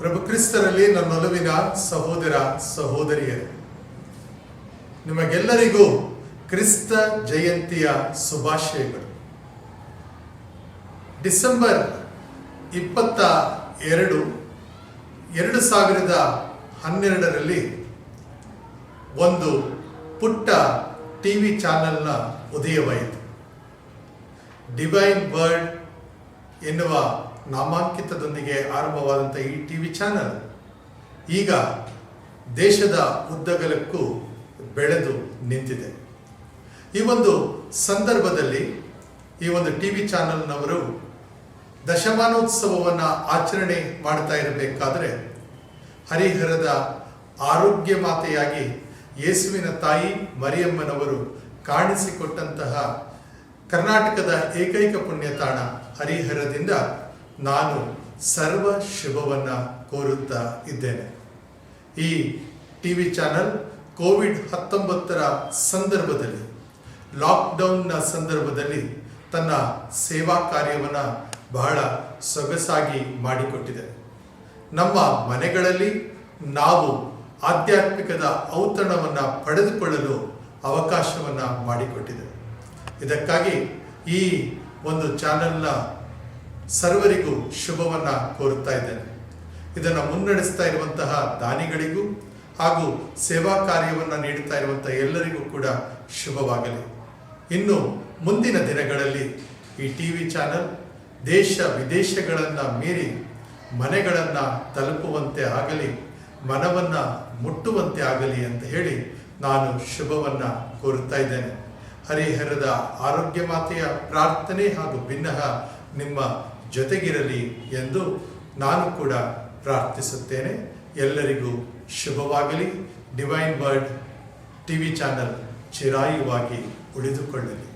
ಪ್ರಭು ಕ್ರಿಸ್ತರಲ್ಲಿ ನನ್ನೊಲವಿನ ಸಹೋದರ ಸಹೋದರಿಯರೇ, ನಿಮಗೆಲ್ಲರಿಗೂ ಕ್ರಿಸ್ತ ಜಯಂತಿಯ ಶುಭಾಶಯಗಳು. ಡಿಸೆಂಬರ್ 22, 2012ರಲ್ಲಿ ಒಂದು ಪುಟ್ಟ ಟಿವಿ ಚಾನೆಲ್ನ ಉದಯವಾಯಿತು. ಡಿವೈನ್ ವರ್ಡ್ ಎನ್ನುವ ನಾಮಾಂಕಿತದೊಂದಿಗೆ ಆರಂಭವಾದಂಥ ಈ ಟಿವಿ ಚಾನೆಲ್ ಈಗ ದೇಶದ ಉದ್ದಗಲಕ್ಕೂ ಬೆಳೆದು ನಿಂತಿದೆ. ಈ ಒಂದು ಸಂದರ್ಭದಲ್ಲಿ ಈ ಒಂದು ಟಿವಿ ಚಾನೆಲ್ನವರು ದಶಮಾನೋತ್ಸವವನ್ನು ಆಚರಣೆ ಮಾಡ್ತಾ ಇರಬೇಕಾದ್ರೆ ಹರಿಹರದ ಆರೋಗ್ಯ ಮಾತೆಯಾಗಿ ಯೇಸುವಿನ ತಾಯಿ ಮರಿಯಮ್ಮನವರು ಕಾಣಿಸಿಕೊಟ್ಟಂತಹ ಕರ್ನಾಟಕದ ಏಕೈಕ ಪುಣ್ಯತಾಣ ಹರಿಹರದಿಂದ ನಾನು ಸರ್ವ ಶುಭವನ್ನು ಕೋರುತ್ತಾ ಇದ್ದೇನೆ. ಈ ಟಿವಿ ಚಾನೆಲ್ ಕೋವಿಡ್-19 ಸಂದರ್ಭದಲ್ಲಿ, ಲಾಕ್ಡೌನ್ನ ಸಂದರ್ಭದಲ್ಲಿ ತನ್ನ ಸೇವಾ ಕಾರ್ಯವನ್ನು ಬಹಳ ಸೊಗಸಾಗಿ ಮಾಡಿಕೊಟ್ಟಿದೆ. ನಮ್ಮ ಮನೆಗಳಲ್ಲಿ ನಾವು ಆಧ್ಯಾತ್ಮಿಕದ ಔತಣವನ್ನು ಪಡೆದುಕೊಳ್ಳಲು ಅವಕಾಶವನ್ನು ಮಾಡಿಕೊಟ್ಟಿದೆ. ಇದಕ್ಕಾಗಿ ಈ ಒಂದು ಚಾನೆಲ್ನ ಸರ್ವರಿಗೂ ಶುಭವನ್ನು ಕೋರುತ್ತಾ ಇದ್ದೇನೆ. ಇದನ್ನು ಮುನ್ನಡೆಸ್ತಾ ಇರುವಂತಹ ದಾನಿಗಳಿಗೂ ಹಾಗೂ ಸೇವಾ ಕಾರ್ಯವನ್ನು ನೀಡುತ್ತಾ ಇರುವಂಥ ಎಲ್ಲರಿಗೂ ಕೂಡ ಶುಭವಾಗಲಿ. ಇನ್ನು ಮುಂದಿನ ದಿನಗಳಲ್ಲಿ ಈ ಟಿವಿ ಚಾನೆಲ್ ದೇಶ ವಿದೇಶಗಳನ್ನು ಮೀರಿ ಮನೆಗಳನ್ನು ತಲುಪುವಂತೆ ಆಗಲಿ, ಮನವನ್ನು ಮುಟ್ಟುವಂತೆ ಆಗಲಿ ಅಂತ ಹೇಳಿ ನಾನು ಶುಭವನ್ನು ಕೋರುತ್ತಾ ಇದ್ದೇನೆ. ಹರಿಹರದ ಆರೋಗ್ಯ ಮಾತೆಯ ಪ್ರಾರ್ಥನೆ ಹಾಗೂ ಭಿನ್ನಹ ನಿಮ್ಮ ಜೊತೆಗಿರಲಿ ಎಂದು ನಾನು ಕೂಡ ಪ್ರಾರ್ಥಿಸುತ್ತೇನೆ. ಎಲ್ಲರಿಗೂ ಶುಭವಾಗಲಿ. ಡಿವೈನ್ ವರ್ಡ್ ಟಿವಿ ಚಾನೆಲ್ ಚಿರಾಯುವಾಗಿ ಉಳಿದುಕೊಳ್ಳಲಿ.